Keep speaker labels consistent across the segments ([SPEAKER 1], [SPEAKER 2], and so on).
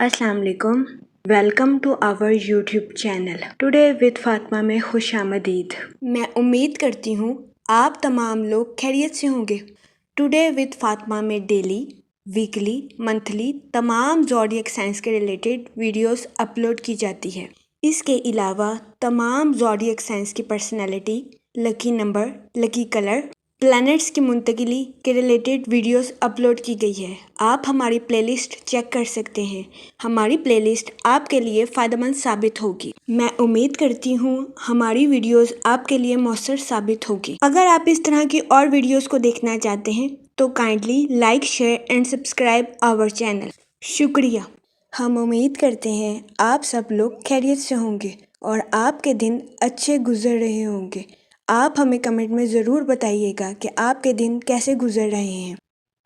[SPEAKER 1] अस्सलाम वालेकुम। Welcome to our YouTube channel today with Fatima में खुश आमदीद। मैं उम्मीद करती हूँ आप तमाम लोग खैरियत से होंगे। टुडे विद फातिमा में डेली, वीकली, मंथली तमाम ज़ोडिएक साइंस के रिलेटेड वीडियोस अपलोड की जाती है। इसके अलावा तमाम ज़ोडिएक साइंस की personality, lucky number, lucky colour, planets की मुंतकिली के रिलेटेड वीडियोस अपलोड की गई है। आप हमारी प्लेलिस्ट चेक कर सकते हैं। हमारी प्लेलिस्ट आपके लिए फ़ायदेमंद साबित होगी। मैं उम्मीद करती हूँ हमारी वीडियोस आपके लिए मौसर साबित होगी। अगर आप इस तरह की और वीडियोस को देखना चाहते हैं तो kindly like, share and subscribe our channel. शुक्रिया। हम उम्मीद करते हैं आप सब लोग खैरियत से होंगे और आपके दिन अच्छे गुजर रहे होंगे। आप हमें कमेंट में ज़रूर बताइएगा कि आपके दिन कैसे गुजर रहे हैं।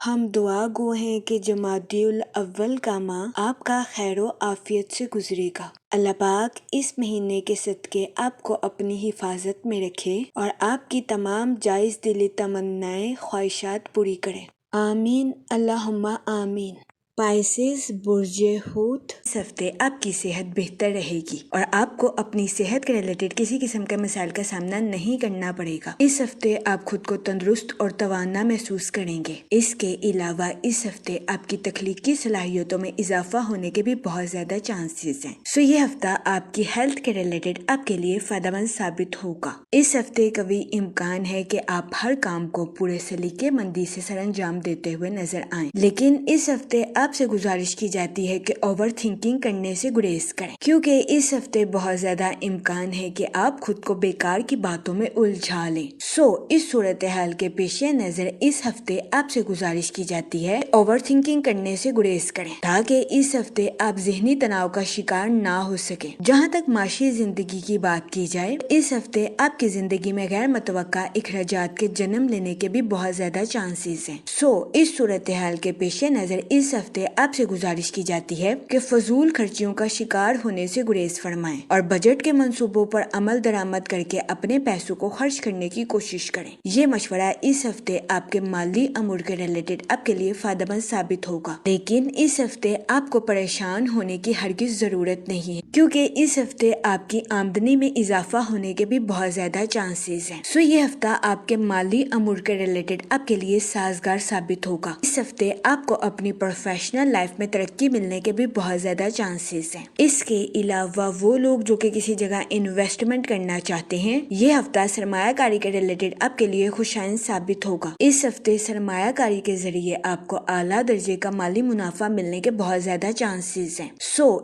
[SPEAKER 1] हम दुआ गो हैं कि जमादियुल अव्वल का माह आपका खैरो आफियत से गुजरेगा। अल्लाह पाक इस महीने के सदके आपको अपनी हिफाजत में रखे और आपकी तमाम जायज़ दिली तमन्नाएं ख्वाहिशात पूरी करे। आमीन अल्लाहुम्मा आमीन। पाइसेस बुर्जे हूत, इस हफ्ते आपकी सेहत बेहतर रहेगी और आपको अपनी सेहत के रिलेटेड किसी किस्म के मसाइल का सामना नहीं करना पड़ेगा। इस हफ्ते आप खुद को तंदुरुस्त और तवाना महसूस करेंगे। इसके अलावा इस हफ्ते आपकी तख्लीकी सलाहियतों में इजाफा होने के भी बहुत ज्यादा चांसेस हैं। सो ये हफ्ता आपकी हेल्थ के रिलेटेड आपके लिए फायदेमंद साबित होगा। इस हफ्ते कभी इम्कान है कि आप हर काम को पूरे सलीकेमंदी से सरअंजाम देते हुए नजर आएं, लेकिन इस हफ्ते आपसे गुजारिश की जाती है कि ओवर थिंकिंग करने से गुरेज करें, क्योंकि इस हफ्ते बहुत ज्यादा इम्कान है कि आप खुद को बेकार की बातों में उलझा लें। इस सूरत हाल के पेश नजर इस हफ्ते आपसे गुजारिश की जाती है ओवर थिंकिंग करने से गुरेज करें, ताकि इस हफ्ते आप ज़हनी तनाव का शिकार ना हो सके। जहाँ तक माशी जिंदगी की बात की जाए, इस हफ्ते आपकी जिंदगी में गैर मुतवक्का इखराजात के जन्म लेने के भी बहुत ज्यादा चांसेस हैं। इस सूरत हाल के पेश नजर इस हफ्ते आपसे गुजारिश की जाती है कि फजूल खर्चियों का शिकार होने से गुरेज फरमाएं और बजट के मंसूबों पर अमल दरामद करके अपने पैसों को खर्च करने की कोशिश करें। ये मशवरा इस हफ्ते आपके माली अमूर के रिलेटेड आपके लिए फायदेमंद साबित होगा, लेकिन इस हफ्ते आपको परेशान होने की हरगिज जरूरत नहीं है, क्योंकि इस हफ्ते आपकी आमदनी में इजाफा होने के भी बहुत ज्यादा चांसेस हैं। ये हफ्ता आपके माली अमूर के रिलेटेड आपके लिए साजगार साबित होगा। इस हफ्ते आपको अपनी प्रोफेशनल लाइफ में तरक्की मिलने के भी बहुत ज्यादा चांसेस हैं। इसके अलावा वो लोग जो कि किसी जगह इन्वेस्टमेंट करना चाहते हैं, ये हफ्ता सरमायाकारी के रिलेटेड आपके लिए खुशाइन साबित होगा। इस हफ्ते सरमायाकारी के जरिए आपको आला दर्जे का माली मुनाफा मिलने के बहुत ज्यादा चांसेस हैं।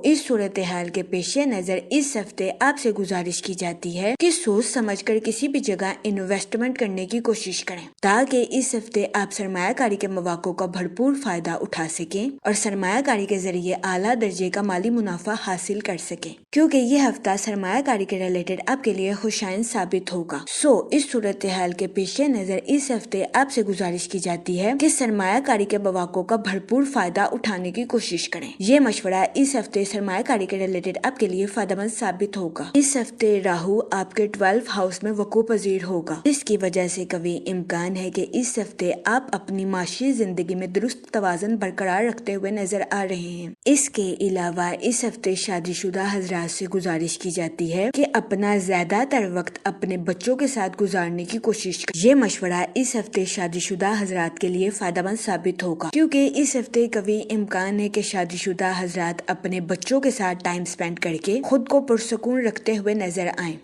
[SPEAKER 1] इस सूरत हाल के पेश नजर इस हफ्ते आपसे गुजारिश की जाती है कि सोच समझ कर किसी भी जगह इन्वेस्टमेंट करने की कोशिश करें, ताकि इस हफ्ते आप सरमायाकारी के मौक़ों का भरपूर फायदा उठा सकें और सरमायाकारी के जरिए आला दर्जे का माली मुनाफा हासिल कर सकें, क्योंकि ये हफ्ता सरमायाकारी के रिलेटेड आपके लिए खुशाइन साबित होगा। इस सूरत हाल के पेश नजर इस हफ्ते आपसे गुजारिश की जाती है कि सरमायाकारी के मौक़ों का भरपूर फायदा उठाने की कोशिश करें। ये मशवरा इस हफ्ते सरमायाकारी के रिलेटेड आपके लिए फायदेमंद साबित होगा। इस हफ्ते राहु आपके 12th हाउस में वकू पजीर होगा, जिसकी वजह से कभी इम्कान है कि इस हफ्ते आप अपनी माशी जिंदगी में दुरुस्त तवाज़ुन बरकरार रखते हुए नजर आ रहे हैं। इसके अलावा इस हफ्ते शादीशुदा हजरात से गुजारिश की जाती है कि अपना ज्यादातर वक्त अपने बच्चों के साथ गुजारने की कोशिश करें। ये मशवरा इस हफ्ते शादीशुदा हजरात के लिए फायदेमंद साबित होगा, क्योंकि इस हफ्ते कभी इम्कान है कि शादीशुदा हजरात अपने बच्चों के साथ टाइम स्पेंड करके खुद को पुरसकून रखते हुए नजर आए।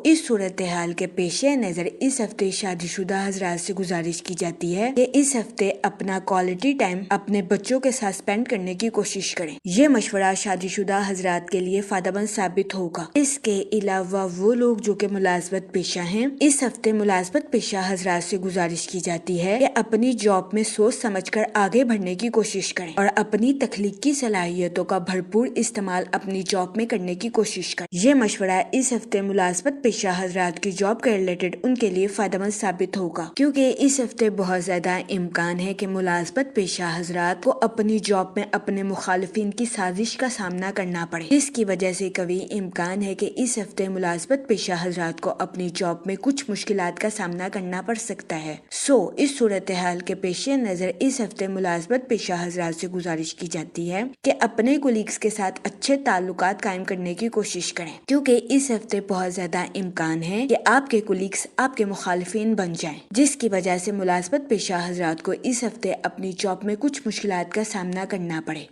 [SPEAKER 1] इस सूरत हाल के पेश नजर इस हफ्ते शादीशुदा हजरात से गुजारिश की जाती है कि इस हफ्ते अपना क्वालिटी टाइम अपने बच्चों के साथ स्पेंड करने की कोशिश करें। ये मशवरा शादीशुदा हजरात के लिए फायदेमंद साबित होगा। इसके अलावा वो लोग जो कि मुलाजमत पेशा हैं, इस हफ्ते मुलाजमत पेशा हजरात से गुजारिश की जाती है कि अपनी जॉब में सोच समझकर आगे बढ़ने की कोशिश करें और अपनी तख्लीकी सलाहियतों का भरपूर इस्तेमाल अपनी जॉब में करने की कोशिश करें। ये मशवरा इस हफ्ते मुलाजमत पेशा हजरात की जॉब के रिलेटेड उनके लिए फायदेमंद साबित होगा, क्योंकि इस हफ्ते बहुत ज्यादा इम्कान है कि मुलाजमत पेशा हजरात को अपनी اپنی جاب میں اپنے مخالفین کی سازش کا سامنا کرنا پڑے، جس کی وجہ سے قوی امکان ہے کہ اس ہفتے ملازمت پیشہ حضرات کو اپنی جاب میں کچھ مشکلات کا سامنا کرنا پڑ سکتا ہے۔ اس صورتحال کے پیش نظر اس ہفتے ملازمت پیشہ حضرات سے گزارش کی جاتی ہے کہ اپنے کولیگز کے ساتھ اچھے تعلقات قائم کرنے کی کوشش کریں، کیونکہ اس ہفتے بہت زیادہ امکان ہے کہ آپ کے کولیگز آپ کے مخالفین بن جائیں، جس کی وجہ سے ملازمت پیشہ حضرات کو اس ہفتے اپنی جاب میں کچھ مشکلات کا سامنا کرنا پڑے۔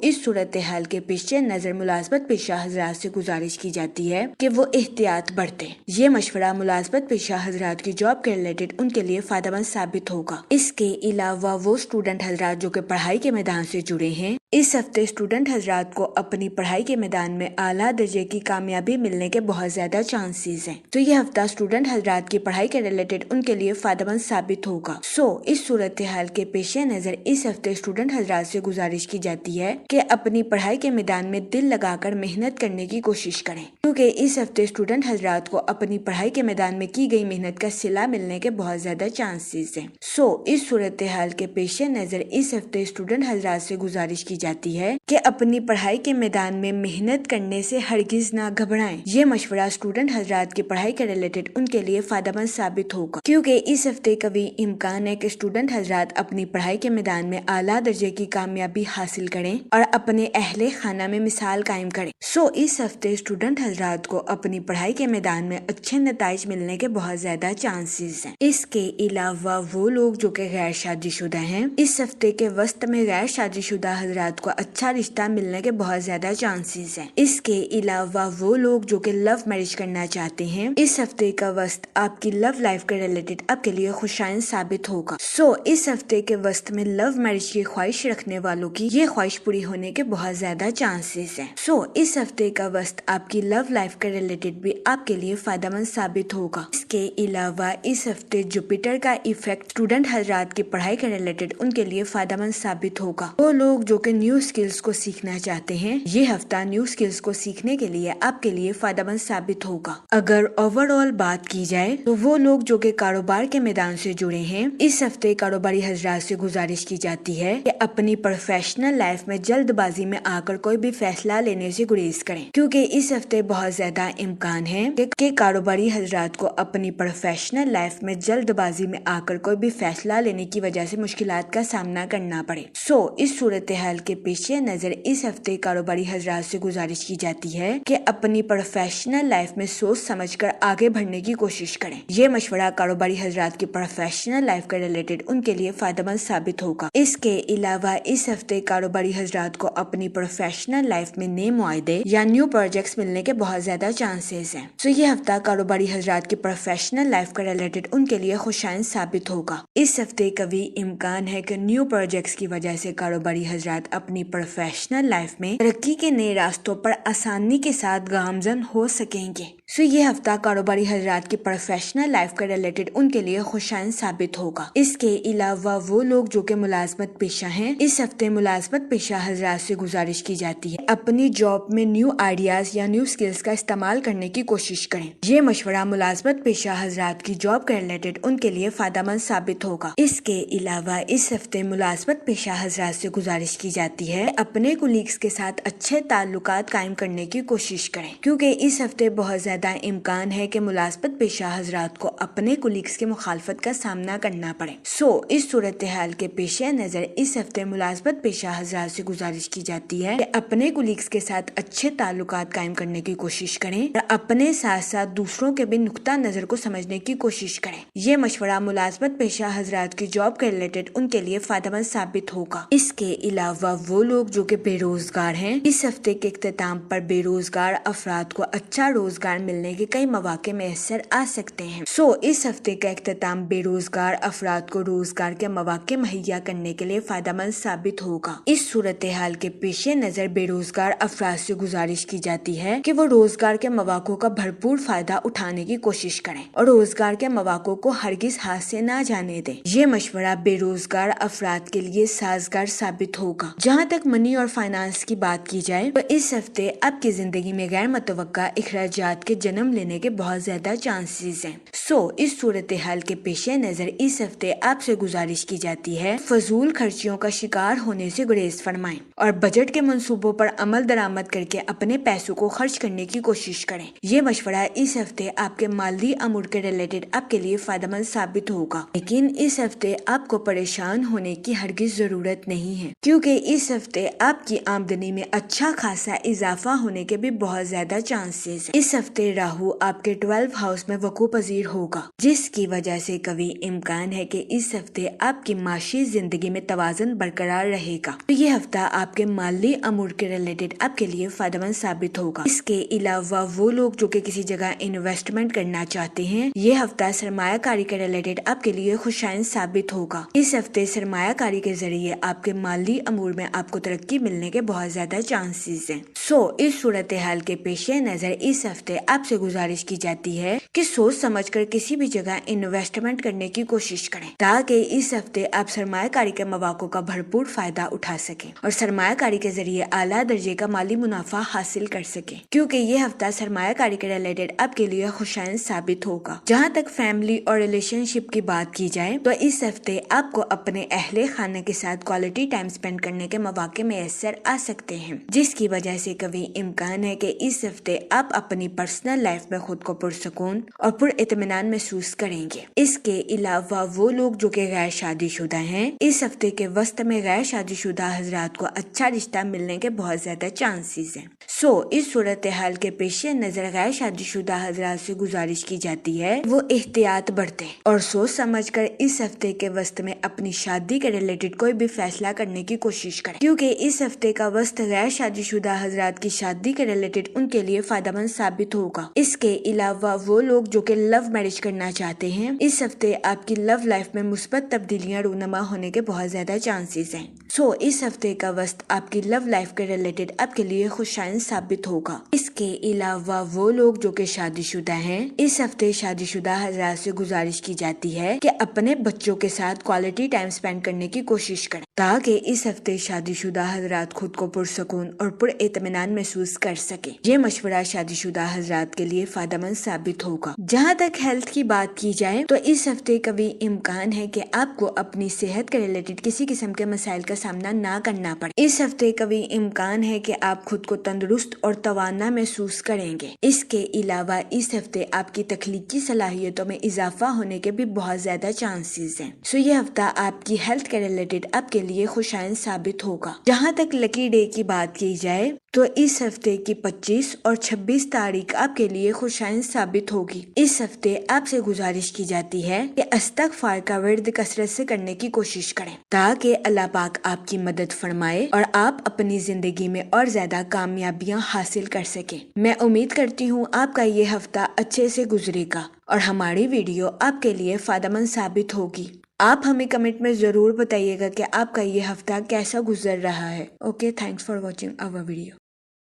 [SPEAKER 1] اس صورتحال کے پیش نظر ملازمت پیشہ حضرات سے گزارش کی جاتی ہے کہ وہ احتیاط برتیں۔ یہ مشورہ ملازمت پیشہ حضرات کی جاب کے ریلیٹڈ ان کے لیے فائدہ مند ثابت ہوگا۔ اس کے علاوہ وہ اسٹوڈنٹ حضرات جو کہ پڑھائی کے میدان سے جڑے ہیں، اس ہفتے اسٹوڈنٹ حضرات کو اپنی پڑھائی کے میدان میں اعلیٰ درجے کی کامیابی ملنے کے بہت زیادہ چانسز ہیں، تو یہ ہفتہ اسٹوڈنٹ حضرات کی پڑھائی کے ریلیٹڈ ان کے لیے فائدہ مند ثابت ہوگا۔ اس صورتحال کے پیش نظر اس ہفتے اسٹوڈنٹ حضرات سے گزارش کی جاتی ہے کہ اپنی پڑھائی کے میدان میں دل لگا کر محنت کرنے کی کوشش کریں، کیونکہ اس ہفتے اسٹوڈنٹ حضرات کو اپنی پڑھائی کے میدان میں کی گئی محنت کا صلہ ملنے کے بہت زیادہ چانسز ہیں۔ اس صورتحال کے پیش نظر اس ہفتے اسٹوڈنٹ حضرات سے گزارش کی جاتی ہے کہ اپنی پڑھائی کے میدان میں محنت کرنے سے ہرگز نہ گھبرائیں۔ یہ مشورہ اسٹوڈنٹ حضرات کی پڑھائی کے ریلیٹڈ ان کے لیے فائدہ مند ثابت ہوگا، کیونکہ اس ہفتے قوی امکان ہے کہ اسٹوڈنٹ حضرات اپنی پڑھائی کے میدان میں اعلیٰ درجے کی کامیابی حاصل کریں اور اپنے اہل خانہ میں مثال قائم کریں۔ اس ہفتے اسٹوڈنٹ حضرات کو اپنی پڑھائی کے میدان میں اچھے نتائج ملنے کے بہت زیادہ چانسز ہیں۔ اس کے علاوہ وہ لوگ جو کہ غیر شادی شدہ ہیں، اس ہفتے کے وسط میں غیر شادی شدہ حضرات کو اچھا رشتہ ملنے کے بہت زیادہ چانسز ہیں۔ اس کے علاوہ وہ لوگ جو کہ لو میرج کرنا چاہتے ہیں، اس ہفتے کا وسط آپ کی لو لائف کے ریلیٹڈ آپ کے لیے خوشائن ثابت ہوگا۔ اس ہفتے کے وسط میں لو میرج کی خواہش رکھنے والوں کی یہ خواہش پوری ہونے کے بہت زیادہ چانسز ہیں۔ اس ہفتے کا وسط آپ کی لو لائف کے ریلیٹڈ بھی آپ کے لیے فائدہ مند ثابت ہوگا۔ اس کے علاوہ اس ہفتے جوپیٹر کا ایفیکٹ اسٹوڈنٹ حضرات کی پڑھائی کے ریلیٹڈ ان کے لیے فائدہ مند ثابت ہوگا۔ وہ لوگ جو کہ نیو اسکلز کو سیکھنا چاہتے ہیں، یہ ہفتہ نیو اسکلز کو سیکھنے کے لیے آپ کے لیے فائدہ مند ثابت ہوگا۔ اگر اوور آل بات کی جائے تو وہ لوگ جو کہ کاروبار کے میدان سے جڑے ہیں، اس ہفتے کاروباری حضرات سے گزارش کی جاتی ہے کہ اپنی پروفیشنل لائف میں جلد بازی میں آ کر کوئی بھی فیصلہ لینے سے گریز کریں، کیونکہ اس ہفتے بہت زیادہ امکان ہے کہ کاروباری حضرات کو اپنی پروفیشنل لائف میں جلد بازی میں آ کر کوئی بھی فیصلہ لینے کی وجہ سے مشکلات کا سامنا کرنا پڑے۔ اس صورتحال کے پیش نظر اس ہفتے کاروباری حضرات سے گزارش کی جاتی ہے کہ اپنی پروفیشنل لائف میں سوچ سمجھ کر آگے بڑھنے کی کوشش کریں۔ یہ مشورہ کاروباری حضرات کی پروفیشنل لائف کے ریلیٹڈ ان کے لیے فائدہ مند ثابت ہوگا۔ اس کے علاوہ اس ہفتے کاروباری حضرات کو اپنی پروفیشنل لائف میں نئے معاہدے یا نیو پروجیکٹس ملنے کے بہت زیادہ چانسز ہیں۔ یہ ہفتہ کاروباری حضرات کی پروفیشنل لائف کے ریلیٹڈ ان کے لیے خوشائن ثابت ہوگا۔ اس ہفتے قوی امکان ہے کہ نیو پروجیکٹس کی وجہ سے کاروباری حضرات اپنی پروفیشنل لائف میں ترقی کے نئے راستوں پر آسانی کے ساتھ گامزن ہو سکیں گے۔ یہ ہفتہ کاروباری حضرات کی پروفیشنل لائف کے ریلیٹڈ ان کے لیے خوشائن ثابت ہوگا۔ اس کے علاوہ وہ لوگ جو کہ ملازمت پیشہ ہیں، اس ہفتے ملازمت پیشہ حضرات سے گزارش کی جاتی ہے اپنی جاب میں نیو آئیڈیاز یا نیو اسکلز کا استعمال کرنے کی کوشش کریں۔ یہ مشورہ ملازمت پیشہ حضرات کی جاب کے ریلیٹڈ ان کے لیے فائدہ مند ثابت ہوگا۔ اس کے علاوہ اس ہفتے ملازمت پیشہ حضرات سے گزارش کی جاتی ہے اپنے کولیگز کے ساتھ اچھے تعلقات قائم کرنے کی کوشش کریں، کیونکہ اس ہفتے بہت زیادہ امکان ہے کہ ملازمت پیشہ حضرات کو اپنے کولیگز کی مخالفت کا سامنا کرنا پڑے۔ اس صورتحال کے پیش نظر اس ہفتے ملازمت پیشہ حضرات سے گزارش کی جاتی ہے کہ اپنے کولیگز کے ساتھ اچھے تعلقات قائم کرنے کی کوشش کریں اور اپنے ساتھ ساتھ دوسروں کے بھی نقطہ نظر کو سمجھنے کی کوشش کریں۔ یہ مشورہ ملازمت پیشہ حضرات کی جاب کے ریلیٹڈ ان کے لیے فائدہ مند ثابت ہوگا۔ اس کے علاوہ وہ لوگ جو کہ بے روزگار ہیں، اس ہفتے کے اختتام پر بے روزگار افراد کو اچھا روزگار ملنے کے کئی مواقع میسر آ سکتے ہیں۔ اس ہفتے کا اختتام بے روزگار افراد کو روزگار کے مواقع مہیا کرنے کے لیے فائدہ مند ثابت ہوگا۔ اس صورتحال کے پیش نظر بے روزگار افراد سے گزارش کی جاتی ہے کہ وہ روزگار کے مواقع کا بھرپور فائدہ اٹھانے کی کوشش کریں اور روزگار کے مواقع کو ہرگز ہاتھ سے نہ جانے دیں۔ یہ مشورہ بے روزگار افراد کے لیے سازگار ثابت ہوگا۔ جہاں تک منی اور فائنانس کی بات کی جائے تو اس ہفتے آپ کی زندگی میں غیر متوقع اخراجات کے जन्म लेने के बहुत ज्यादा चांसेस हैं। इस सूरत हाल के पेश नजर इस हफ्ते आपसे गुजारिश की जाती है फजूल खर्चियों का शिकार होने से गुरेज फरमाएं और बजट के मंसूबों पर अमल दरामद करके अपने पैसों को खर्च करने की कोशिश करें। ये मशवरा इस हफ्ते आपके माली अमूर के रिलेटेड आपके लिए फायदेमंद साबित होगा, लेकिन इस हफ्ते आपको परेशान होने की हरगिज जरूरत नहीं है, क्योंकि इस हफ्ते आपकी आमदनी में अच्छा खासा इजाफा होने के भी बहुत ज्यादा चांसेस हैं। इस हफ्ते राहु आपके 12 हाउस में वकू पजीर होगा, जिसकी वजह से कभी इम्कान है कि इस हफ्ते आपकी माशी जिंदगी में तवाज़ुन बरकरार रहेगा। तो ये हफ्ता आपके माली अमूर के रिलेटेड आपके लिए फायदेमंद साबित होगा। इसके अलावा वो लोग जो कि किसी जगह इन्वेस्टमेंट करना चाहते हैं, ये हफ्ता सरमायाकारी के रिलेटेड आपके लिए खुशाइन साबित होगा। इस हफ्ते सरमायाकारी के जरिए आपके माली अमूर में आपको तरक्की मिलने के बहुत ज्यादा चांसेस हैं। इस सूरत हाल के पेश नजर इस हफ्ते आपसे गुजारिश की जाती है कि सोच समझकर किसी भी जगह इन्वेस्टमेंट करने की कोशिश करें, ताकि इस हफ्ते आप सरमायाकारी के मौक़ों का भरपूर फायदा उठा सकें और सरमायाकारी के जरिए आला दर्जे का माली मुनाफा हासिल कर सकें, क्योंकि ये हफ्ता सरमायाकारी के रिलेटेड आपके लिए खुशाइन साबित होगा। जहाँ तक फैमिली और रिलेशनशिप की बात की जाए तो इस हफ्ते आपको अपने अहले खाने के साथ क्वालिटी टाइम स्पेंड करने के मौके मैसर आ सकते हैं, जिसकी वजह से कभी इम्कान है कि इस हफ्ते आप अपनी पर्सनल लाइफ में खुद को पुरसकून और पुरइत्मीनान महसूस करेंगे। इसके अलावा वो लोग जो कि गैर शादीशुदा हैं, इस हफ्ते के वस्त में गैर शादीशुदा हजरात को अच्छा रिश्ता मिलने के बहुत ज्यादा चांसेस हैं। इस सूरत हाल के पेश नजर गैर शादीशुदा हजरात से गुजारिश की जाती है वो एहतियात बरतें और सोच समझ कर इस हफ्ते के वस्त में अपनी शादी के रिलेटेड कोई भी फैसला करने की कोशिश करें, क्योंकि इस हफ्ते का वस्त गैर शादीशुदा हजरात की शादी के रिलेटेड उनके लिए फायदेमंद साबित होगा। इसके अलावा वो लोग जो कि लव मैरिज करना चाहते हैं, इस हफ्ते आपकी लव लाइफ में मुस्बत तब्दीलियां रूनुमा होने के बहुत ज्यादा चांसेस हैं। इस हफ्ते का वक्त आपकी लव लाइफ के रिलेटेड आपके लिए खुशाइन साबित होगा। इसके अलावा वो लोग जो कि शादीशुदा हैं, इस हफ्ते शादीशुदा हजरात से गुजारिश की जाती है कि अपने बच्चों के साथ क्वालिटी टाइम स्पेंड करने की कोशिश करें, ताकि इस हफ्ते शादीशुदा हजरात खुद को पुरसकून और पुरइत्मीनान महसूस कर सके। ये मशवरा शादीशुदा हजरात के लिए फायदेमंद साबित होगा। जहाँ तक हेल्थ की बात की जाए तो इस हफ्ते कभी इम्कान है कि आपको अपनी सेहत के रिलेटेड किसी किस्म के मसाइल का सामना ना करना पड़े। इस हफ्ते कभी इम्कान है कि आप खुद को तंदुरुस्त और तवाना महसूस करेंगे। इसके अलावा इस हफ्ते आपकी तख्लीकी सलाहियतों में इजाफा होने के भी बहुत ज्यादा चांसेस हैं। ये हफ्ता आपकी हेल्थ के रिलेटेड आपके लिए खुशाइन साबित होगा। जहाँ तक लकी डे की बात की जाए तो इस हफ्ते की 25 और 26 तारीख आपके लिए खुशाइन साबित होगी। इस हफ्ते आपसे गुजारिश की जाती है कि इस्तग़फ़ार का विर्द कसरत से करने की कोशिश करें, ताकि अल्लाह पाक आपकी मदद फरमाए और आप अपनी जिंदगी में और ज्यादा कामयाबियां हासिल कर सकें। मैं उम्मीद करती हूँ आपका ये हफ्ता अच्छे से गुजरेगा और हमारी वीडियो आपके लिए फायदेमंद साबित होगी। आप हमें कमेंट में जरूर बताइएगा कि आपका ये हफ्ता कैसा गुजर रहा है। Okay, thanks for watching our video.